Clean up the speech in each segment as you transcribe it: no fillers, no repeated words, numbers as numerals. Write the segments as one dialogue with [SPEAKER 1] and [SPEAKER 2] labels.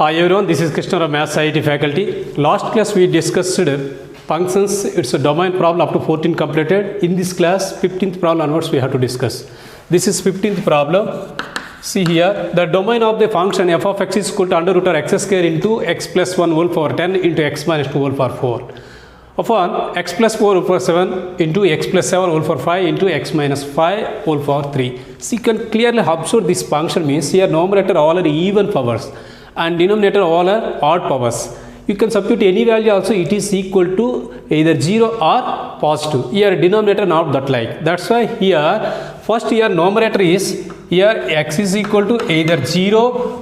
[SPEAKER 1] Hi everyone, this is Krishna Rao, Maths IIT faculty. Last class we discussed functions. It's a domain problem up to 14 completed. In this class, 15th problem onwards we have to discuss. This is 15th problem. See here, the domain of the function f of x is equal to under root of x square into x plus 1 whole power 10 into x minus 2 whole power 4. Upon x plus 4 whole power 7 into x plus 7 whole power 5 into x minus 5 whole power 3. So you can clearly observe this function means here numerator all are even powers and denominator all are odd powers. You can substitute any value also, it is equal to either 0 or positive. Here denominator not that like. That's why here first here numerator is here x is equal to either 0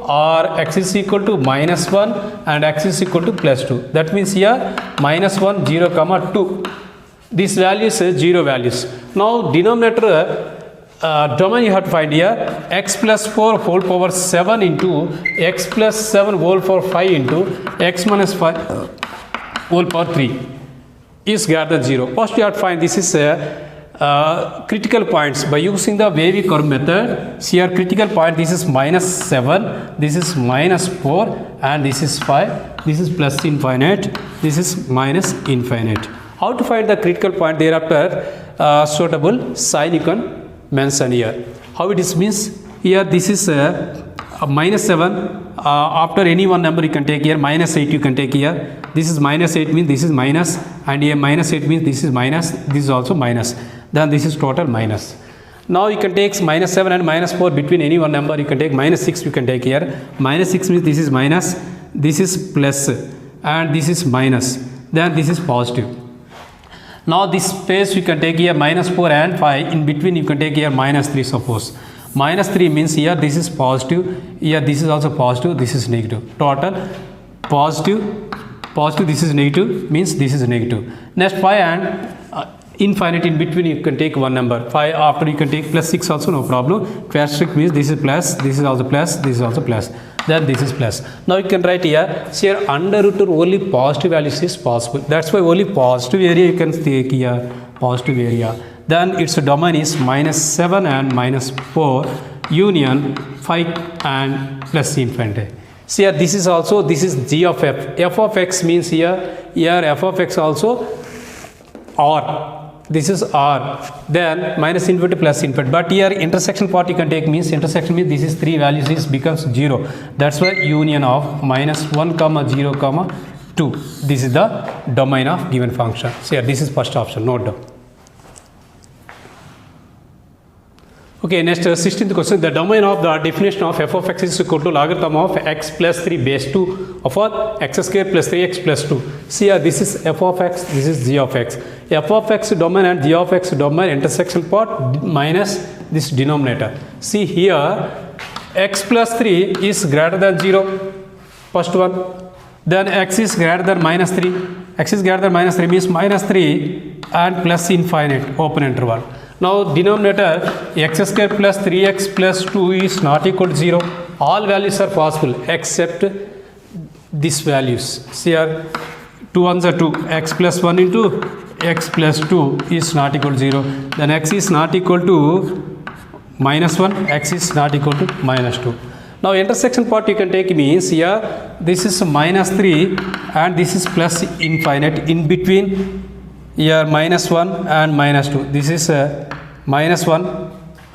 [SPEAKER 1] or x is equal to minus 1 and x is equal to plus 2. That means here minus 1, 0, comma 2. This value is 0 values. Now denominator domain you have to find here x plus 4 whole power 7 into x plus 7 whole power 5 into x minus 5 whole power 3 is greater than 0. First you have to find this is critical points by using the wavy curve method. See here critical point, this is minus 7, this is minus 4 and this is 5, this is plus infinite, this is minus infinite. How to find the critical point thereafter suitable sign you can mention here. How it is means here this is minus 7 after any one number you can take here, minus 8 you can take here. This is minus 8 means this is minus and here minus 8 means this is minus, this is also minus. Then this is total minus. Now you can take minus 7 and minus 4 between any one number you can take minus 6 you can take here. Minus 6 means this is minus, this is plus and this is minus. Then this is positive. Now this space you can take here minus 4 and 5, in between you can take here minus 3 suppose. Minus 3 means here this is positive, here this is also positive, this is negative. Total positive, positive, this is negative means this is negative. Next 5 and infinite, in between you can take one number. 5 after you can take plus 6 also no problem. Quadric means this is plus, this is also plus, this is also plus. Then this is plus. Now you can write here, see here under root of only positive values is possible. That's why only positive area you can take here, positive area. Then its domain is minus 7 and minus 4 union 5 and plus infinite. See here this is also, this is g of f. F of x means here f of x also r. This is r, then minus infinity plus infinity, but here intersection part you can take means intersection means this is 3 values is becomes 0. That's why union of minus 1 comma 0 comma 2. This is the domain of given function. So here this is first option, note down. Okay, next 16th question. The domain of the definition of f of x is equal to logarithm of x plus 3 base 2 of x square plus 3x plus 2. See here this is f of x, this is g of x. F of x domain and g of x domain intersection part minus this denominator. See here x plus 3 is greater than 0, first one. Then x is greater than minus 3. X is greater than minus 3 means minus 3 and plus infinite open interval. Now denominator x square plus 3x plus 2 is not equal to 0. All values are possible except these values. See here 2 ones are 2, x plus 1 into x plus 2 is not equal to 0. Then x is not equal to minus 1, x is not equal to minus 2. Now intersection part you can take means here this is minus 3 and this is plus infinite, in between here minus 1 and minus 2. This is minus 1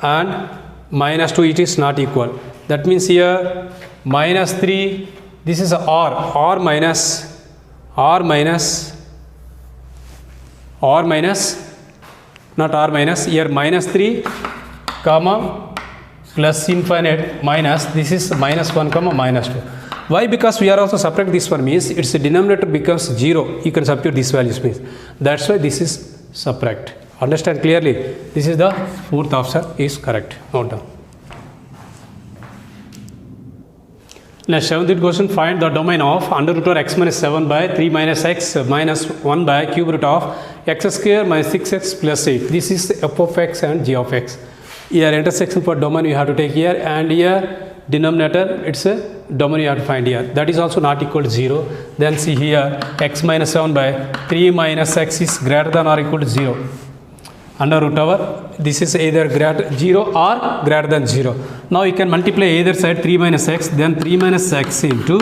[SPEAKER 1] and minus 2, it is not equal. That means here minus 3, this is r minus, not r minus, here minus 3 comma plus infinite minus, this is minus 1 comma minus 2. Why? Because we are also subtract this one means its denominator becomes 0. You can substitute this values means. That's why this is subtract. Understand clearly? This is the fourth option is correct. Note down. Next 7th question. Find the domain of under root of x minus 7 by 3 minus x minus 1 by cube root of x square minus 6x plus 8. This is f of x and g of x. Here intersection for domain you have to take here, and here denominator it's a domain you have to find here. That is also not equal to 0. Then see here x minus 7 by 3 minus x is greater than or equal to 0. Under root over, this is either 0 or greater than 0. Now you can multiply either side 3 minus x, then 3 minus x into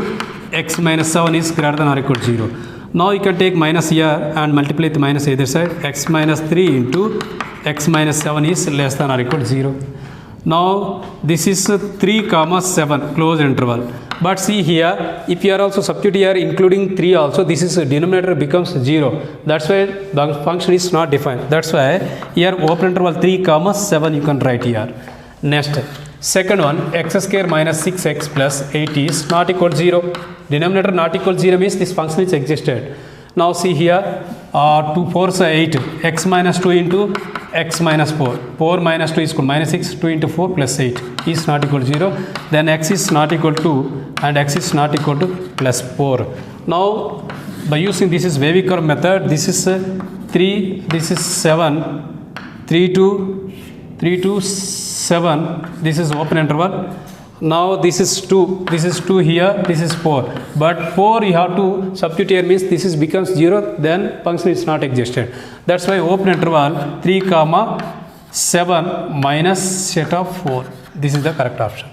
[SPEAKER 1] x minus 7 is greater than or equal to 0. Now you can take minus here and multiply with minus either side. X minus 3 into x minus 7 is less than or equal to 0. Now this is 3 comma 7 closed interval. But see here, if you are also substitute here including 3 also, this is denominator becomes 0. That's why the function is not defined. That's why here open interval 3 comma 7 you can write here. Next, second one, x square minus 6x plus 8 is not equal to 0. Denominator not equal to 0 means this function is existed. Now see here, 2 4s are 8, x minus 2 into x minus 4. 4 minus 2 is equal to minus 6, 2 into 4 plus 8 is not equal to 0. Then x is not equal to 2 and x is not equal to plus 4. Now by using this is wavy curve method, this is 3, this is 7, 3 to 7, this is open interval. Now this is 2 here, this is 4. But 4 you have to substitute here means this is becomes 0, then function is not existed. That's why open interval 3 comma 7 minus set of 4. This is the correct option.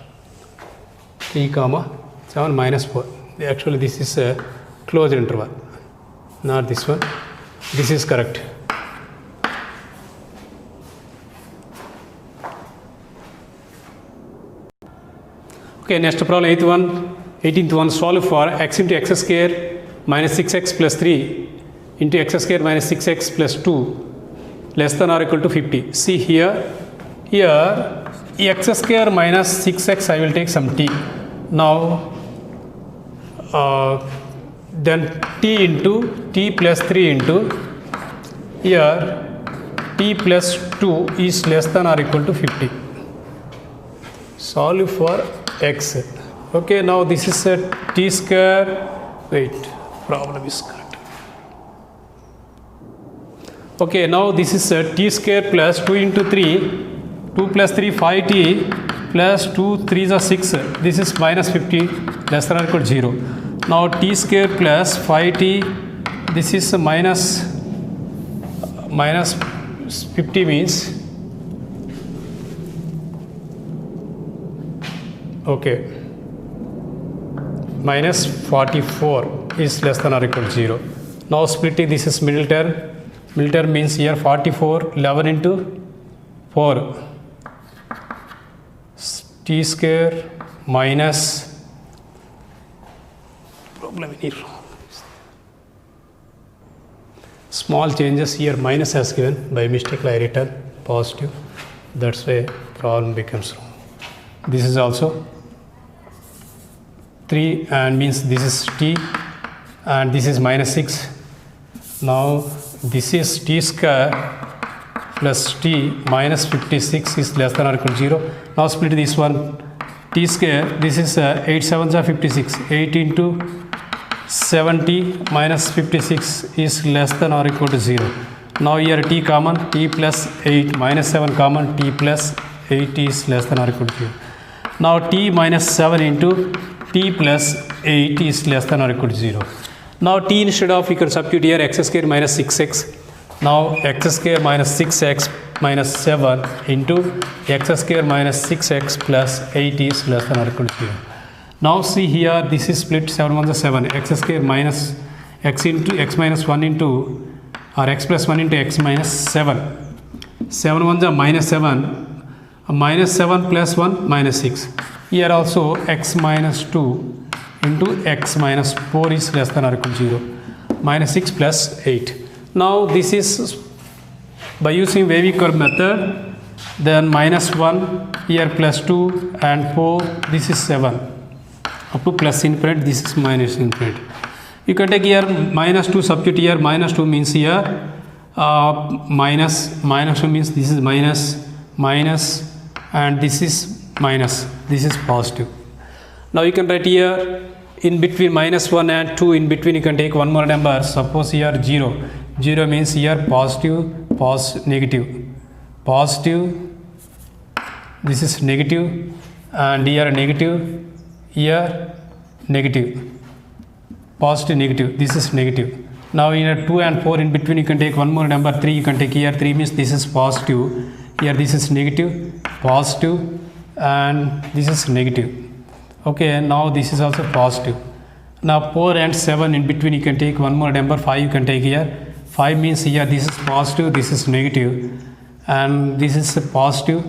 [SPEAKER 1] 3 comma 7 minus 4. Actually this is a closed interval, not this one. This is correct. Okay, next problem, 18th one, solve for x into x square minus 6x plus 3 into x square minus 6x plus 2 less than or equal to 50. See here x square minus 6x I will take some t. Now then t into t plus 3 into here t plus 2 is less than or equal to 50. Solve for x. Okay, now this is a t square. Wait, problem is correct. Okay, now this is a t square plus 2 into 3, 2 plus 3 5t plus 2 3s are 6. This is minus 50 less than or equal to 0. Now t square plus 5t, this is minus 50 means okay, minus 44 is less than or equal to 0. Now splitting, this is middle term. Middle term means here 44, 11 into 4. T square minus, problem here. Small changes here, minus has given, by mistake I written positive. That's why problem becomes wrong. This is also 3 and means this is t and this is minus 6. Now this is t square plus t minus 56 is less than or equal to 0. Now split this one, t square, this is 8 7s are 56, 8 into 70 minus 56 is less than or equal to 0. Now here t common, t plus 8 minus 7 common, t plus 8 is less than or equal to 0. Now t minus 7 into t plus 8 is less than or equal to 0. Now t instead of, you can substitute here x square minus 6x. Now x square minus 6x minus 7 into x square minus 6x plus 8 is less than or equal to 0. Now see here, this is split 7 1s are 7, x square minus x into x minus 1 into or x plus 1 into x minus 7. 7 1s are minus 7. Minus 7 plus 1 minus 6. Here also x minus 2 into x minus 4 is less than or equal to 0. Minus 6 plus 8. Now this is by using wavy curve method, then minus 1 here plus 2 and 4, this is 7 up to plus infinite, this is minus infinite. You can take here minus 2, substitute here, minus 2 means here minus 2 means this is minus and this is minus, this is positive. Now you can write here in between minus 1 and 2, in between you can take one more number, suppose here 0. 0 means here positive, negative, positive, this is negative and here negative, here negative, positive, negative, this is negative. Now in 2 and 4 in between you can take one more number 3, you can take here 3 means this is positive, here this is negative, positive and this is negative. Okay, now this is also positive Now 4 and 7 in between you can take one more number 5 you can take here. 5 means here this is positive, this is negative, and this is positive,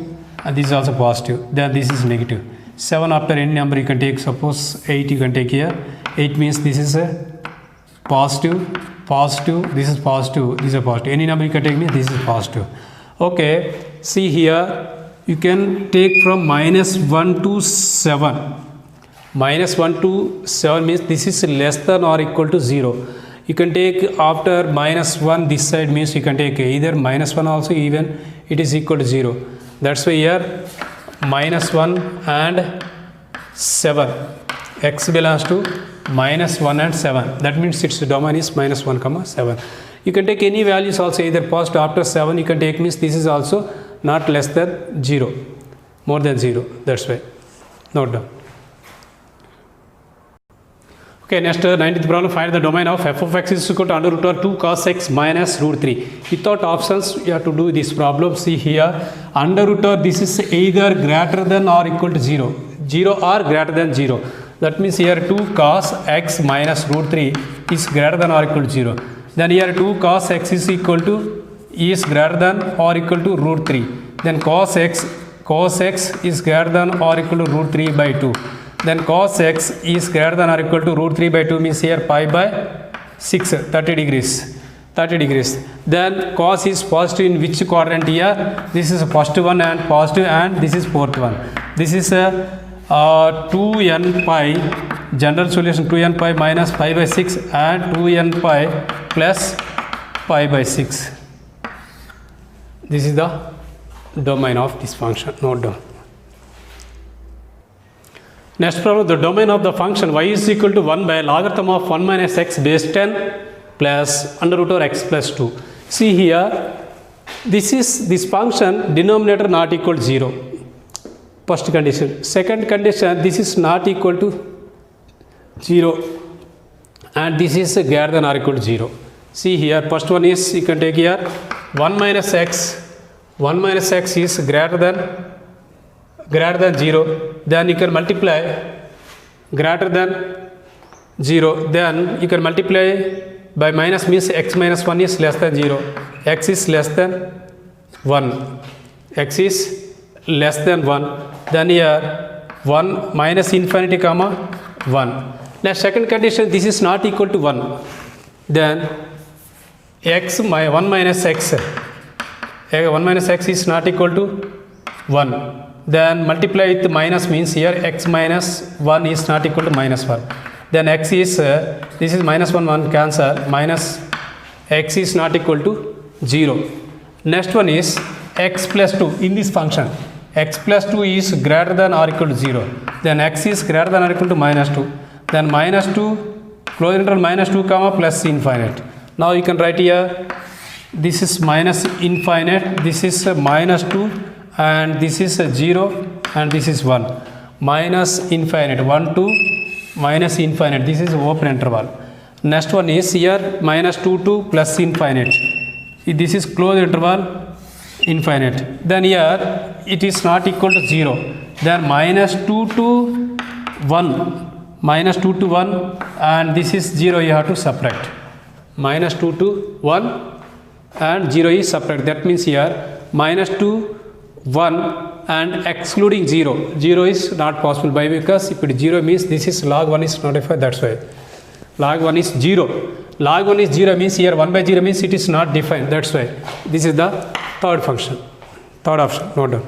[SPEAKER 1] and this is also positive, then this is negative. 7 after any number you can take, suppose 8 you can take here. 8 means this is a positive, positive, this is positive, this is a positive. Any number you can take means this is positive. Okay, see here you can take from minus 1 to 7. Minus 1 to 7 means this is less than or equal to 0. You can take after minus 1 this side means you can take either minus 1 also, even it is equal to 0. That's why here minus 1 and 7. X belongs to minus 1 and 7. That means its domain is minus 1 comma 7. You can take any values also, either positive. After 7 you can take means this is also not less than 0, more than 0. That's why. Note down. Okay, next 19th problem, find the domain of f of x is equal to under root over 2 cos x minus root 3. Without options, you have to do this problem. See here, under root over this is either greater than or equal to 0. 0 or greater than 0. That means here 2 cos x minus root 3 is greater than or equal to 0. Then here 2 cos x is equal to is greater than or equal to root 3. Then cos x is greater than or equal to root 3 by 2. Then cos x is greater than or equal to root 3 by 2 means here pi by 6, 30 degrees. 30 degrees. Then cos is positive in which quadrant here? This is a positive one and positive, and this is fourth one. This is a 2n pi, general solution 2n pi minus pi by 6 and 2n pi plus pi by 6. This is the domain of this function. Note down. Next problem, the domain of the function y is equal to 1 by logarithm of 1 minus x base 10 plus under root over x plus 2. See here, this function denominator not equal to 0. First condition. Second condition, this is not equal to 0 and this is greater than or equal to 0. See here, first one is, you can take here 1 minus x is greater than 0, then you can multiply greater than 0, then you can multiply by minus means x minus 1 is less than 0, x is less than 1, x is less than 1, then here 1 minus infinity comma 1. Now second condition, this is not equal to 1, then 1 minus x is not equal to 1. Then multiply with minus means here x minus 1 is not equal to minus 1. Then x is, this is minus 1 cancel, minus x is not equal to 0. Next one is x plus 2 in this function. X plus 2 is greater than or equal to 0. Then x is greater than or equal to minus 2. Then minus 2, close interval minus 2 comma plus infinite. Now you can write here, this is minus infinite, this is minus 2, and this is 0 and this is 1. Minus infinite, 1 to minus infinite, this is open interval. Next one is here minus 2 to plus infinite. This is closed interval infinite. Then here it is not equal to 0. Then minus 2 to 1. Minus 2 to 1 and this is 0, you have to subtract. Minus 2 to 1 and 0 is subtract. That means here minus 2 1 and excluding 0. 0 is not possible by, because if it is 0 means this is log 1 is notified, that's why. Log 1 is 0. Log 1 is 0 means here 1 by 0 means it is not defined, that's why. This is the third function. Third option, note down.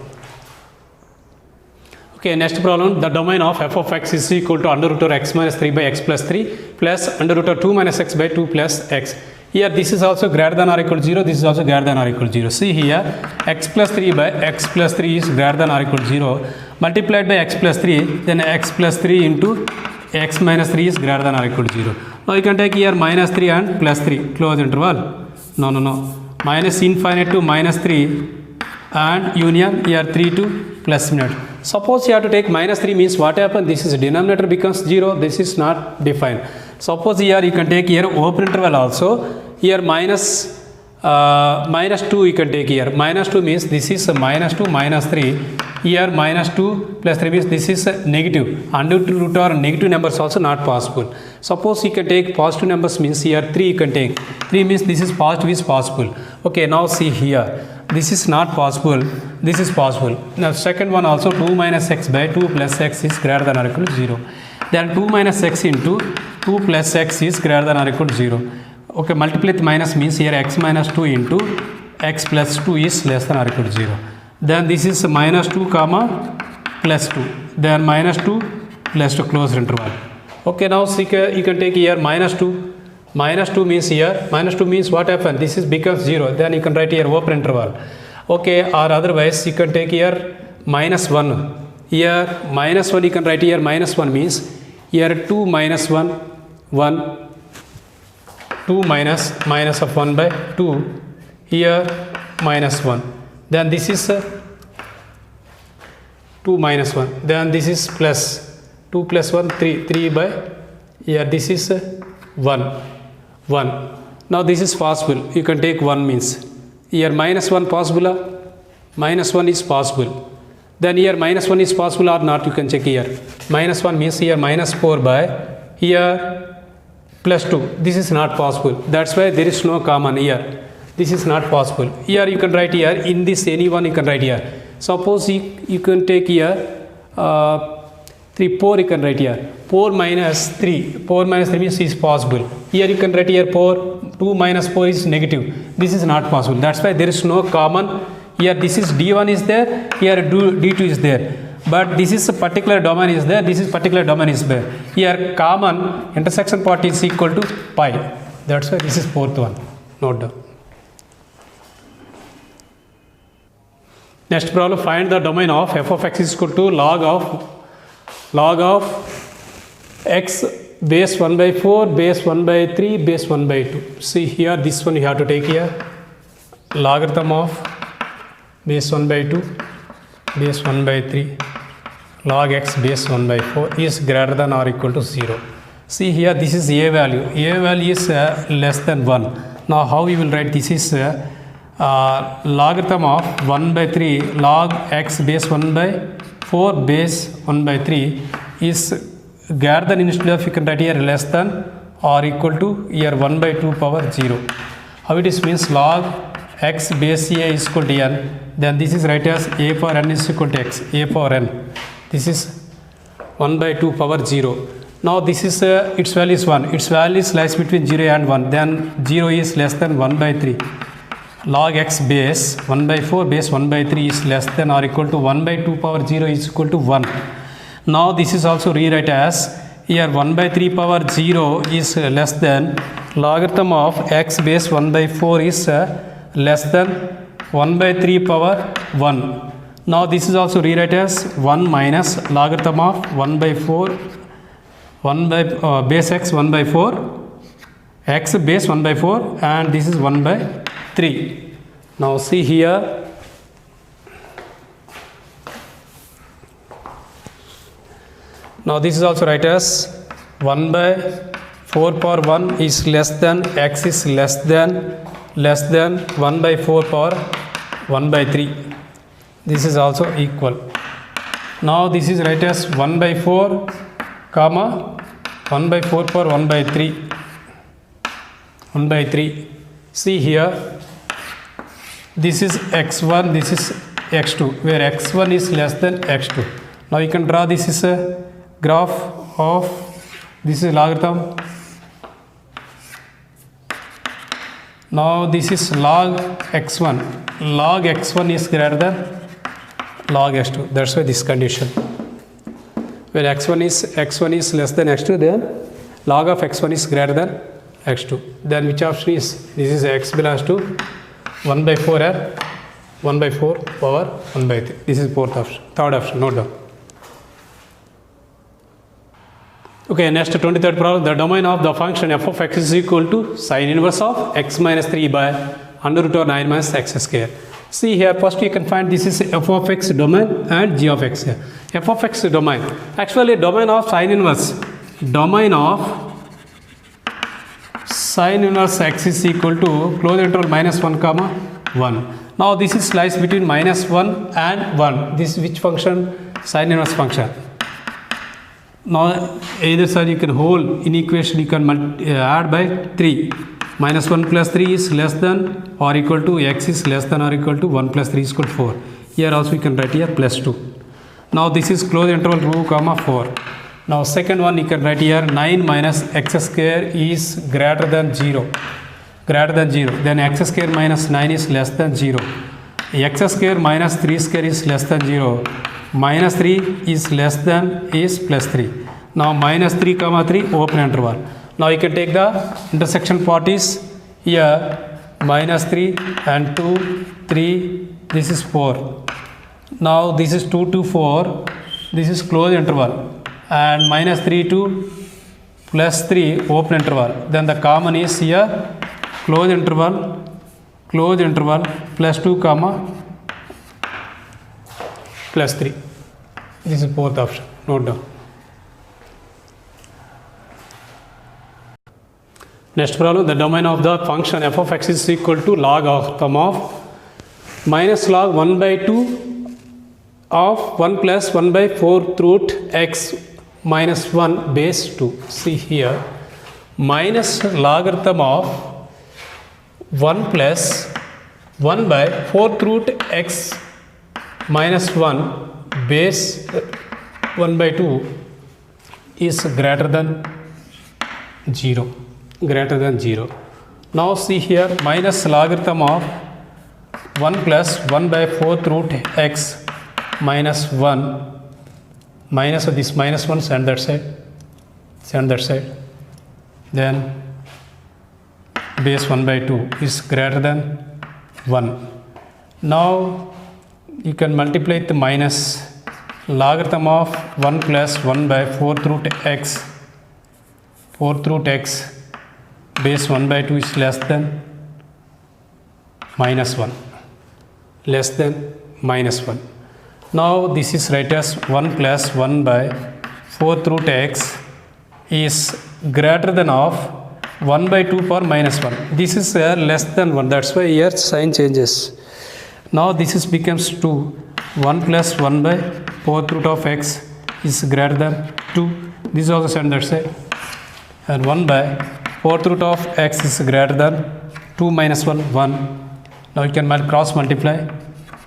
[SPEAKER 1] Okay, next problem, the domain of f of x is equal to under root over x minus 3 by x plus 3 plus under root over 2 minus x by 2 plus x. Here this is also greater than or equal to 0, this is also greater than or equal to 0. See here, x plus 3 by x plus 3 is greater than or equal to 0, multiplied by x plus 3, then x plus 3 into x minus 3 is greater than or equal to 0. Now you can take here minus 3 and plus 3, close interval. No. Minus infinite to minus 3 and union, here 3 to plus infinite. Suppose you have to take minus 3 means what happens? This is denominator becomes 0, this is not defined. Suppose here you can take here open interval also. Here minus 2 you can take here. Minus 2 means this is minus 2 minus 3 Here minus 2 plus 3 means this is negative. Under root or negative numbers also not possible. Suppose you can take positive numbers means here 3 you can take. 3 means this is positive is possible. Okay, now see here. This is not possible. This is possible. Now second one also 2 minus x by 2 plus x is greater than or equal to 0. Then 2 minus x into 2 plus x is greater than or equal to 0. Okay, multiply with minus means here x minus 2 into x plus 2 is less than or equal to 0. Then this is minus 2 comma plus 2. Then minus 2 plus 2 closed interval. Okay, now see, you can take here minus 2. Minus 2 means here, minus 2 means what happened? This is becomes 0. Then you can write here open interval. Okay, or otherwise you can take here minus 1. Here minus 1 you can write here minus 1 means here 2 minus 1, 1, 2 minus of 1 by 2, here minus 1. Then this is 2 minus 1. Then this is plus 2 plus 1, 3, 3 by, here this is 1, 1. Now this is possible. You can take 1 means. Here minus 1 possible, minus 1 is possible. Then here minus 1 is possible or not, you can check here. Minus 1 means here minus 4 by, here plus 2. This is not possible. That's why there is no common here. This is not possible. Here you can write here, in this any one you can write here. Suppose you can take here 3, 4 you can write here. 4 minus 3. 4 minus 3 means is possible. Here you can write here 4. 2 minus 4 is negative. This is not possible. That's why there is no common. Here this is D1 is there. Here D2 is there. But this is a particular domain is there. This is particular domain is there. Here common intersection part is equal to pi. That's why this is fourth one. Note down. Next problem, find the domain of f of x is equal to log of x base 1 by 4, base 1 by 3, base 1 by 2. See here, this one you have to take here. Logarithm of base 1 by 2, base 1 by 3, log x base 1 by 4 is greater than or equal to 0. See here, this is a value. A value is less than 1. Now how we will write this is logarithm of 1 by 3 log x base 1 by 4 base 1 by 3 is greater than, instead of you can write here less than or equal to here 1 by 2 power 0. How it is means log x base a is equal to n. Then this is write as a power n is equal to x, a power n. This is 1 by 2 power 0. Now this is its value is 1. Its value lies between 0 and 1. Then 0 is less than 1 by 3. Log x base 1 by 4 base 1 by 3 is less than or equal to 1 by 2 power 0 is equal to 1. Now this is also rewrite as here 1 by 3 power 0 is less than logarithm of x base 1 by 4 is less than 1 by 3 power 1. Now this is also rewrite as 1 minus logarithm of 1 by 4 1 by base x 1 by 4 x base 1 by 4 and this is 1 by 3. Now see here, now this is also write as 1 by 4 power 1 is less than x is less than 1 by 4 power 1 by 3. This is also equal. Now this is write as 1 by 4 comma 1 by 4 power 1 by 3. 1 by 3. See here, this is x1, this is x2, where x1 is less than x2. Now you can draw this is a graph of, this is logarithm. Now this is log x1. Log x1 is greater than log x2. That's why this condition. Where x1 is less than x2, then log of x1 is greater than x2. Then which option is, this is x belongs to 1 by 4 or 1 by 4 power 1 by 3. This is fourth option. Third option, note down. Okay, next 23rd problem. The domain of the function f of x is equal to sine inverse of x minus 3 by under root of 9 minus x square. See here, first you can find this is f of x domain and g of x here. F of x domain. Actually, domain of sine inverse. Domain of sine inverse x is equal to closed interval minus 1 comma 1. Now this is lies between minus 1 and 1. This which function? Sine inverse function. Now either side you can hold in equation, you can add by 3. Minus 1 plus 3 is less than or equal to x is less than or equal to 1 plus 3 is equal to 4. Here also you can write here plus 2. Now this is closed interval 2 comma 4. Now second one you can write here 9 minus x square is greater than 0. Greater than 0. Then x square minus 9 is less than 0. X square minus 3 square is less than 0. Minus 3 is less than is plus 3. Now minus 3 comma 3 open interval. Now you can take the intersection part is here minus 3 and 2, 3, this is 4. Now this is 2 to 4, this is closed interval, and minus 3 to plus 3 open interval. Then the common is here closed interval plus 2 comma plus 3. This is fourth option. Note down. Next problem, the domain of the function f of x is equal to logarithm of minus log 1 by 2 of 1 plus 1 by 4 root x minus 1 base 2. See here, minus logarithm of 1 plus 1 by 4 root x minus 1 base 1 by 2 is greater than 0. Greater than 0. Now see here, minus logarithm of 1 plus 1 by 4 root x minus 1 minus of this minus 1 send that side, then base 1 by 2 is greater than 1. Now you can multiply the minus logarithm of 1 plus 1 by 4 root x base 1 by 2 is less than minus 1. Less than minus 1. Now this is right as 1 plus 1 by 4 root x is greater than of 1 by 2 power minus 1. This is less than 1. That's why here sign changes. Now this is becomes 2. 1 plus 1 by 4 root of x is greater than 2. This is also send that side. And 1 by 4 root of x is greater than 2 minus 1, 1. Now you can cross multiply.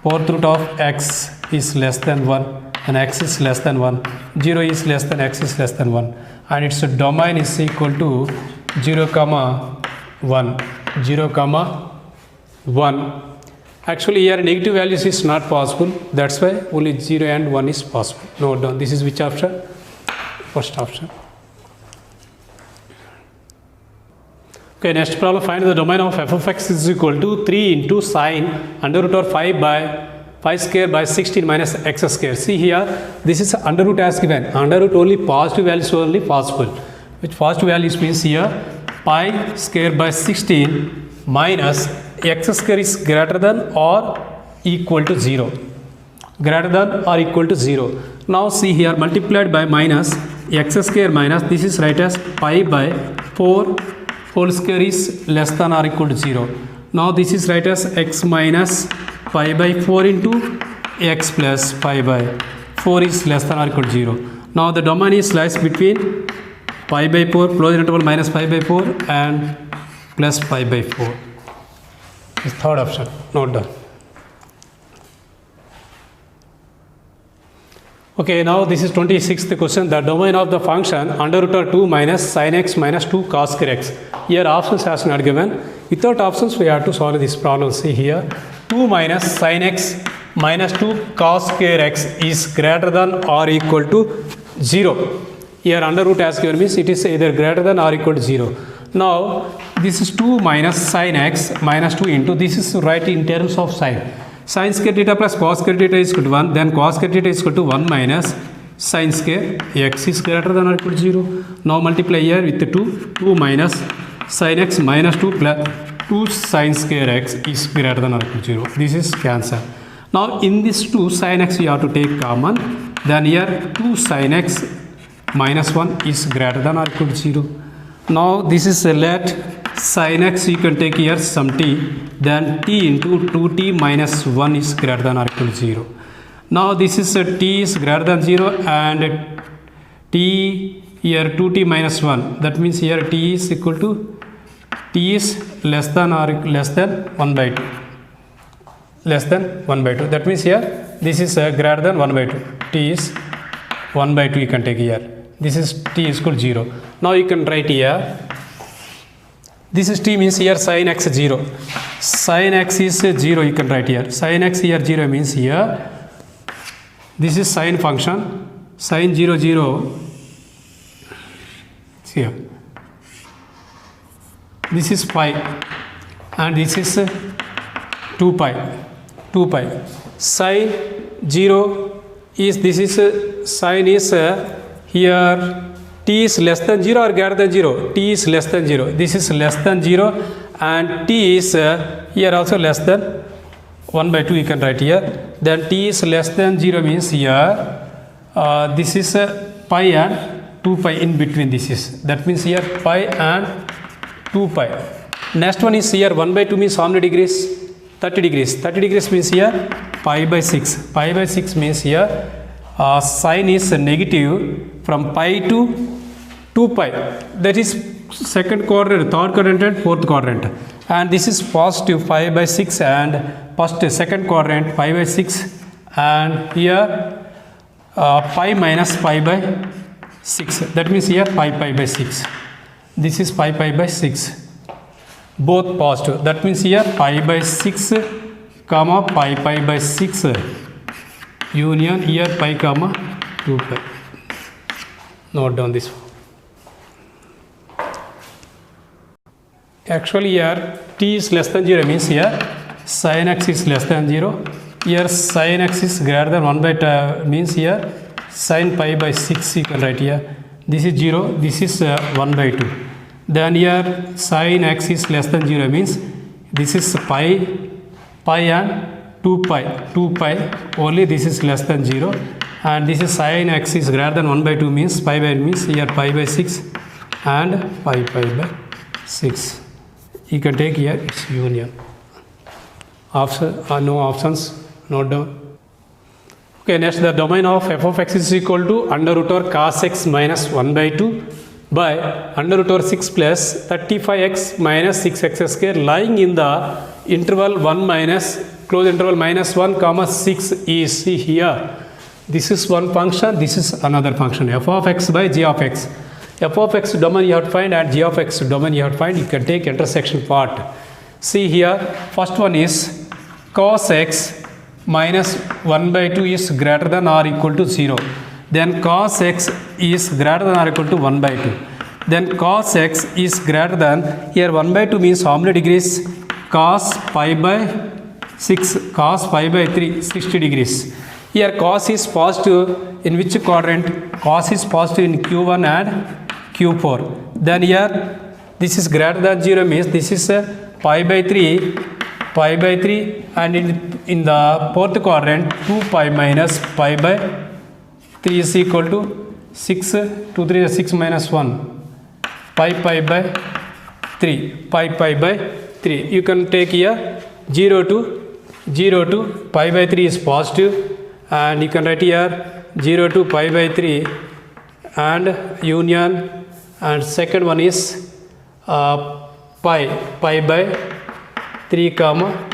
[SPEAKER 1] 4 root of x is less than 1 and x is less than 1. 0 is less than x is less than 1. And its domain is equal to 0 comma 1. 0 comma 1. Actually here negative values is not possible. That's why only 0 and 1 is possible. Note down. This is which option? First option. Okay, next problem, find the domain of f of x is equal to 3 into sine under root of 5 by 5 square by 16 minus x square. See here, this is under root as given. Under root only positive values only possible. Which positive values means here pi square by 16 minus x square is greater than or equal to 0. Greater than or equal to 0. Now see here multiplied by minus x square minus this is right as pi by 4 whole square is less than or equal to 0. Now this is right as x minus pi by 4 into x plus pi by 4 is less than or equal to 0. Now the domain is lies between pi by 4 closed interval minus pi by 4 and plus pi by 4. This third option. Note down. Okay, now this is 26th question. The domain of the function under root of 2 minus sin x minus 2 cos square x. Here options has not given. Without options we have to solve this problem. See here 2 minus sin x minus 2 cos square x is greater than or equal to 0. Here under root as given means it is either greater than or equal to 0. Now this is 2 minus sin x minus 2 into this is right in terms of sine. Sin square theta plus cos square theta is equal to 1. Then cos square theta is equal to 1 minus sin square x is greater than or equal to 0. Now multiply here with the 2. 2 minus sin x minus 2 plus 2 sin square x is greater than or equal to 0. This is cancel. Now in this 2 sin x we have to take common. Then here 2 sin x minus 1 is greater than or equal to 0. Now this is let sin x you can take here some t, then t into 2t minus 1 is greater than or equal to 0. Now this is t is greater than 0 and t here 2t minus 1, that means here t is equal to t is less than or less than 1 by 2, less than 1 by 2, that means here this is greater than 1 by 2, t is 1 by 2 you can take here, this is t is equal to 0. Now you can write here, this is t means here sin x 0, sin x is 0 you can write here, sin x here 0 means here this is sine function, sin 0 0 here, this is pi and this is 2 pi, sin 0 is, this is sine is here t is less than 0 or greater than 0, t is less than 0, this is less than 0 and t is here also less than 1 by 2 you can write here, then t is less than 0 means here this is pi and 2 pi in between, this is, that means here pi and 2 pi. Next one is here 1 by 2 means how many degrees? 30 degrees. 30 degrees means here pi by 6. Pi by 6 means here sine is negative from pi to 2 pi. That is second quadrant, third quadrant and fourth quadrant. And this is positive pi by 6 and first second quadrant pi by 6 and here pi minus pi by 6. That means here pi by 6. This is pi by 6. Both positive. That means here pi by 6 comma pi by 6 union here pi comma 2 pi. Note down this one. Actually here t is less than 0 means here sin x is less than 0. Here sin x is greater than 1 by 2 means here sin pi by 6 you can write here. This is 0, this is 1 by 2. Then here sin x is less than 0 means this is pi and 2 pi only, this is less than 0 and this is sin x is greater than 1 by 2 means pi by means here pi by 6 and pi by 6. You can take here its union. No options, note down. Okay, next the domain of f of x is equal to under root over cos x minus 1 by 2 by under root over 6 plus 35x minus 6x square lying in the interval 1 minus close interval minus 1 comma 6 is, see here, this is one function, this is another function, f of x by g of x. F of x domain you have to find and g of x domain you have to find. You can take intersection part. See here, first one is cos x minus 1 by 2 is greater than or equal to 0. Then cos x is greater than or equal to 1 by 2. Then cos x is greater than, here 1 by 2 means how many degrees? Cos pi by 6, cos pi by 3, 60 degrees. Here cos is positive in which quadrant? Cos is positive in Q1 and Q4. Then here this is greater than 0 means this is pi by 3 and in the fourth quadrant 2 pi minus pi by 3 is equal to 6, 2 3 is 6 minus 1 pi by 3, pi by 3. You can take here 0 to pi by 3 is positive and you can write here 0 to pi by 3 and union, and second one is pi by 3 comma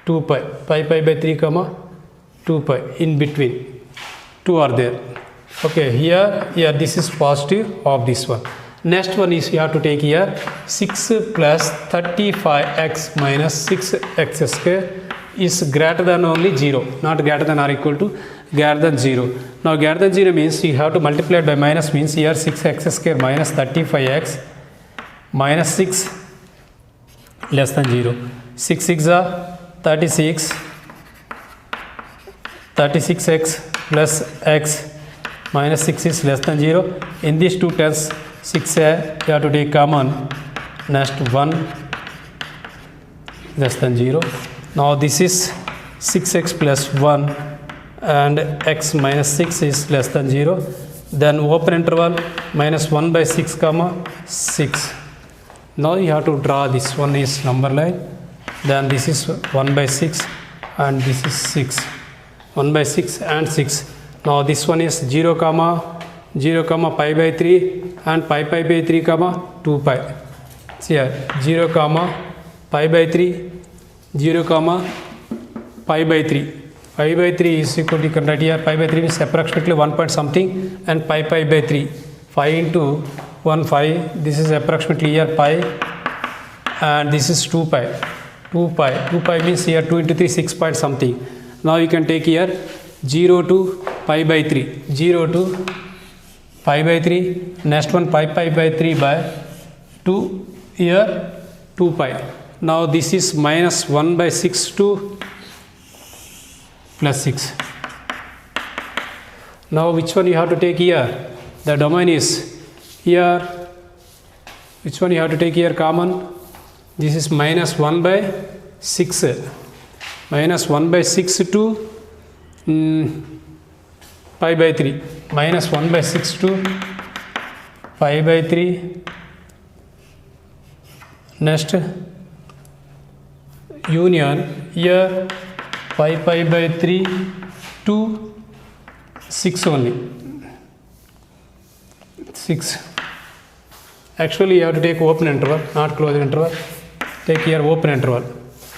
[SPEAKER 1] 2 pi by 3 comma 2 pi in between, 2 are there. Okay, here this is positive of this one. Next one is you have to take here 6 plus 35x minus 6x square is greater than only 0, not greater than or equal to greater than 0. Now greater than 0 means you have to multiply it by minus, means here 6x square minus 35x minus 6 less than 0. 6 6 are 36, 36x plus x minus 6 is less than 0. In these two terms 6 you have to take common, next 1 less than 0. Now this is 6x plus 1 and x minus 6 is less than 0. Then open interval minus 1 by 6 comma 6. Now you have to draw this one is number line, then this is 1 by 6 and this is 6, 1 by 6 and 6. Now this one is 0 comma 0 comma pi by 3 and pi by 3 comma 2 pi. See here 0 comma pi by 3, 0 comma pi by 3. Pi by 3 is equal to, you can write here, pi by 3 is approximately 1 point something and pi by 3. 5 into 1 5, this is approximately here pi and this is 2 pi. 2 pi means here 2 into 3 6 point something. Now you can take here 0 to pi by 3, 0 to pi by 3, next one pi by 3 by 2, here 2 pi. Now this is minus 1 by 6 to plus 6. Now which one you have to take here? The domain is here. Which one you have to take here common? This is minus 1 by 6. Minus 1 by 6 to pi by 3. Minus 1 by 6 to pi by 3. Next union here pi by 3 to 6 only. 6. Actually you have to take open interval, not closed interval. Take here open interval.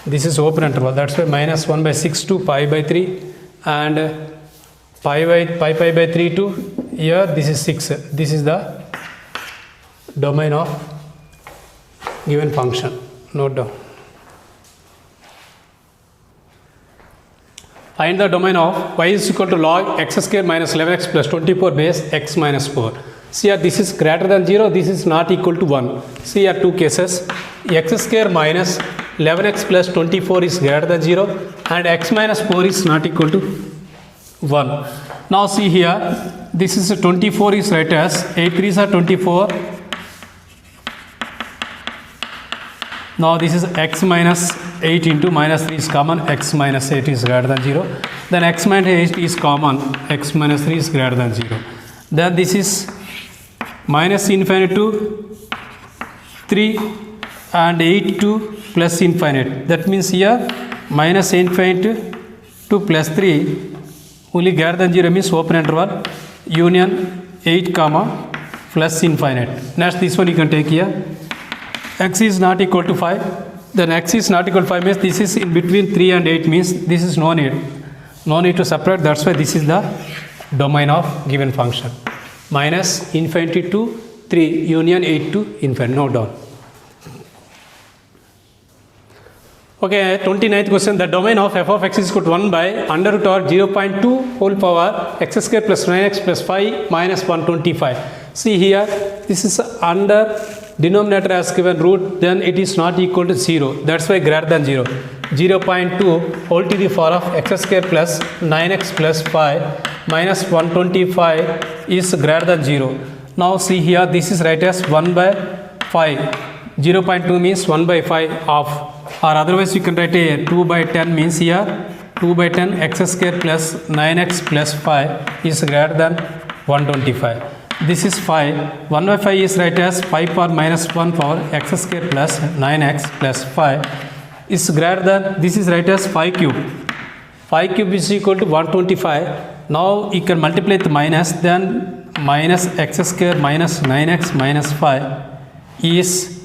[SPEAKER 1] This is open interval, that's why minus 1 by 6 to pi by 3 and pi by 3 to here this is 6. This is the domain of given function. Note down. Find the domain of y is equal to log x square minus 11x plus 24 base x minus 4. See here this is greater than 0, this is not equal to 1. See here two cases, x square minus 11x plus 24 is greater than 0 and x minus 4 is not equal to 1. Now see here, this is 24 is right as 8 3s are 24. Now this is x minus 8 into minus 3 is common, x minus 8 is greater than 0. Then x minus 8 is common, x minus 3 is greater than 0. Then this is minus infinite to 3 and 8 to plus infinite. That means here minus infinite to plus 3 only greater than 0 means open interval union 8 comma plus infinite. Next this one you can take here. X is not equal to 5. Then x is not equal to 5 means this is in between 3 and 8 means this is no need. No need to separate. That's why this is the domain of given function. Minus infinity to 3 union 8 to infinite. Note down. Okay, 29th question. The domain of f of x is equal to 1 by under root or 0.2 whole power x square plus 9x plus 5 minus 125. See here, this is under denominator as given root, then it is not equal to 0. That's why greater than 0. 0.2 whole to the power of x square plus 9x plus 5 minus 125 is greater than 0. Now see here, this is right as 1 by 5. 0.2 means 1 by 5 of, or otherwise you can write a 2 by 10 means here 2 by 10 x square plus 9x plus 5 is greater than 125. This is 5. 1 by 5 is right as 5 power minus 1 power x square plus 9x plus 5 is greater than, this is right as 5 cube. 5 cube is equal to 125. Now you can multiply with minus, then minus x square minus 9x minus 5 is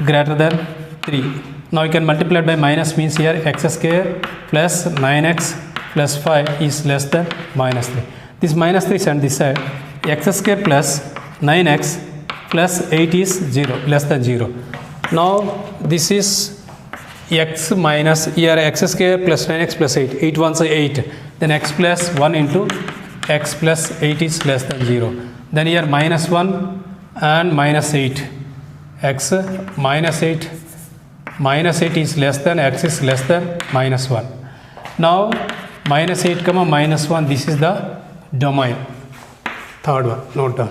[SPEAKER 1] greater than 3. Now you can multiply by minus means here x square plus 9x plus 5 is less than minus 3. This minus 3 is on this side. X square plus 9x plus 8 is 0, less than 0. Now this is x minus here x square plus 9x plus 8. 8 ones are 8. Then x plus 1 into x plus 8 is less than 0. Then here minus 1 and minus 8. X minus 8. Minus 8 is less than, x is less than minus 1. Now minus 8 comma minus 1, this is the domain. Third one, note down.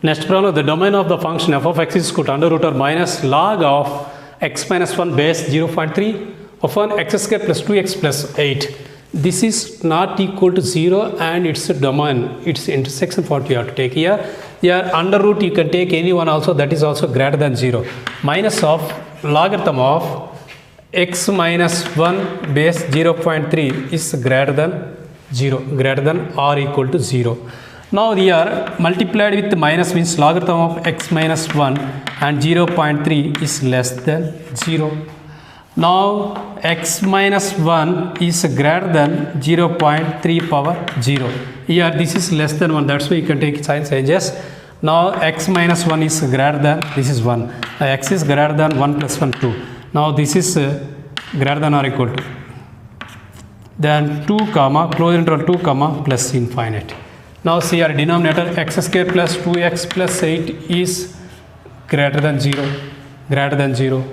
[SPEAKER 1] Next problem, the domain of the function f of x is equal to under root or minus log of x minus 1 base 0.3 upon x square plus 2x plus 8. This is not equal to 0 and its domain, its intersection what you have to take here. Here under root you can take any one also, that is also greater than 0. Minus of logarithm of x minus 1 base 0.3 is greater than 0, greater than or equal to 0. Now here multiplied with minus means logarithm of x minus 1 and 0.3 is less than 0. Now x minus 1 is greater than 0.3 power 0. Here this is less than 1, that's why you can take sign changes. Now x minus 1 is greater than, this is 1. X is greater than 1 plus 1, 2. Now this is greater than or equal to. Then 2 comma, close interval 2 comma plus infinite. Now see our denominator x square plus 2x plus 8 is greater than 0, greater than 0.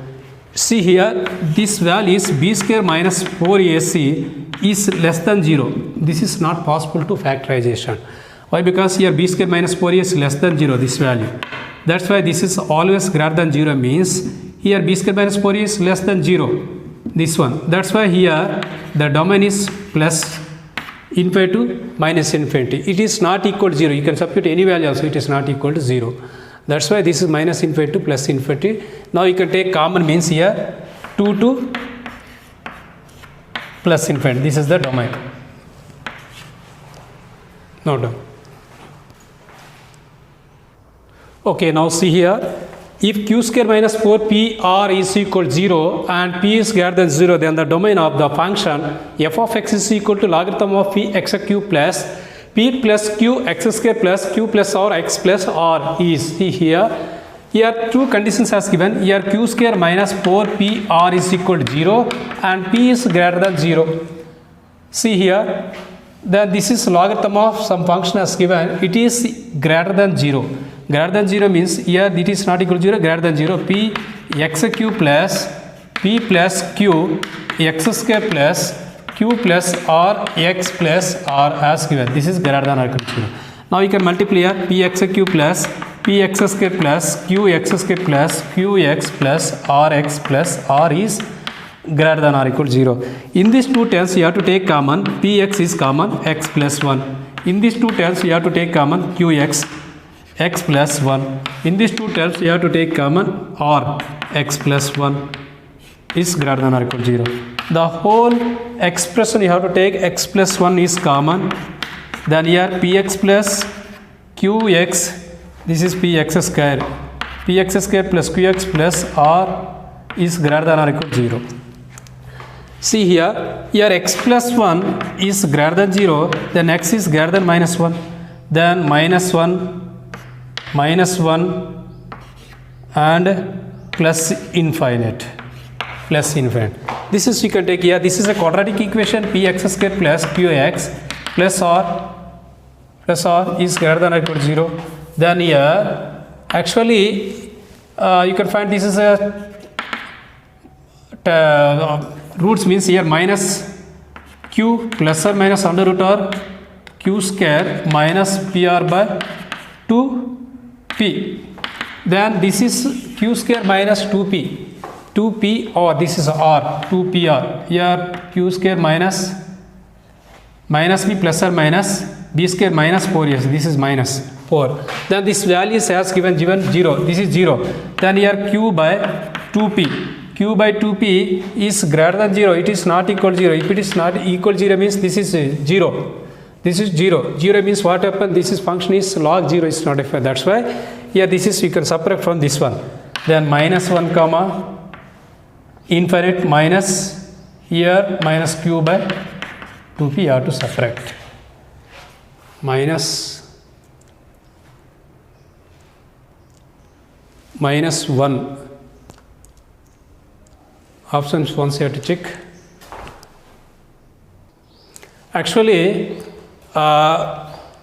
[SPEAKER 1] See here, this value is b square minus 4ac is less than 0. This is not possible to factorization. Why? Because here b square minus 4a is less than 0, this value. That's why this is always greater than 0 means here b square minus 4a is less than 0. This one. That's why here the domain is plus infinity to minus infinity. It is not equal to 0. You can substitute any value also, it is not equal to 0. That's why this is minus infinity to plus infinity. Now you can take common means here 2 to plus infinity. This is the domain. Now done. Okay, now see here. If q square minus 4pr is equal to 0 and p is greater than 0, then the domain of the function f of x is equal to logarithm of p x cube plus p plus q x square plus q plus r x plus r is. See here, here two conditions as given. Here q square minus 4pr is equal to 0 and p is greater than 0. See here, then this is logarithm of some function as given. It is greater than 0. Greater than 0 means here it is not equal to 0, greater than 0, p x cube plus p plus q x square plus q plus r x plus r as given. This is greater than or equal to 0. Now you can multiply here p x cube plus p x square plus q x square plus q x plus r is greater than or equal to 0. In these two terms you have to take common, px is common, x plus 1. In these two terms you have to take common qx, x plus 1. In these two terms you have to take common r, x plus 1 is greater than or equal to 0. The whole expression you have to take x plus 1 is common. Then here px plus qx, this is px square. Px square plus qx plus r is greater than or equal to 0. See here, x plus 1 is greater than 0, then x is greater than minus 1, then minus 1 and plus infinite. This is, you can take here, this is a quadratic equation, px square plus qx plus r is greater than or equal to 0. Then here actually you can find this is a roots means here minus q plus or minus under root or q square minus pr by 2p. Then this is q square minus 2p or this is r, 2pr. Here q square minus b plus or minus b square minus 4s. This is minus 4. Then this value is as given 0. This is 0. Then here q by 2p. Q by 2p is greater than 0. It is not equal to 0. If it is not equal to 0 means this is 0. This is 0. 0 means what happened? This is function is log 0 is not defined. That's why here this is, you can separate from this one. Then minus 1 comma infinite minus here minus q by 2p you have to separate. Minus 1. Options once you have to check. Actually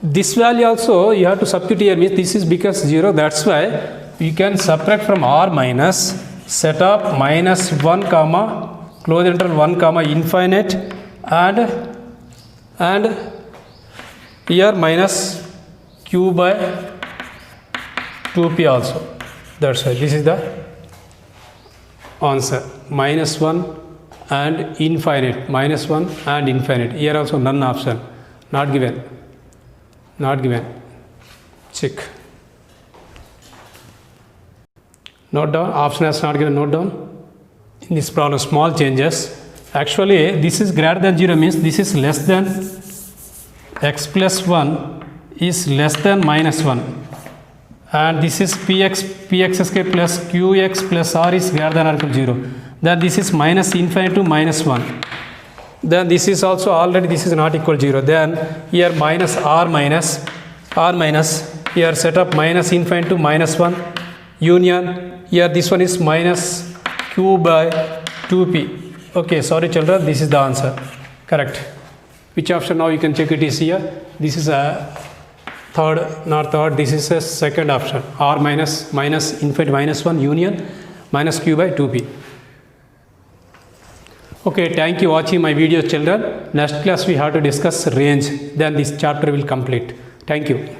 [SPEAKER 1] this value also you have to substitute here means this is because 0, that's why you can subtract from r minus set up minus 1 comma close interval 1 comma infinite and here minus q by 2p also. That's why this is the answer. Minus 1 and infinite. Minus 1 and infinite. Here also none option. Not given. Check. Note down, option has not given, note down. In this problem, small changes. Actually, this is greater than 0 means this is less than x plus 1 is less than minus 1. And this is px plus qx plus r is greater than or equal to 0. Then this is minus infinity to minus 1. Then this is also already this is not equal to 0. Then here minus here set up minus infinity to minus 1 union. Here this one is minus q by 2p. Okay, sorry children, this is the answer. Correct. Which option now you can check it is here. This is a third, not third, this is a second option. R minus infinity minus 1 union minus q by 2p. Okay, thank you watching my video children. Next class we have to discuss range. Then this chapter will complete. Thank you.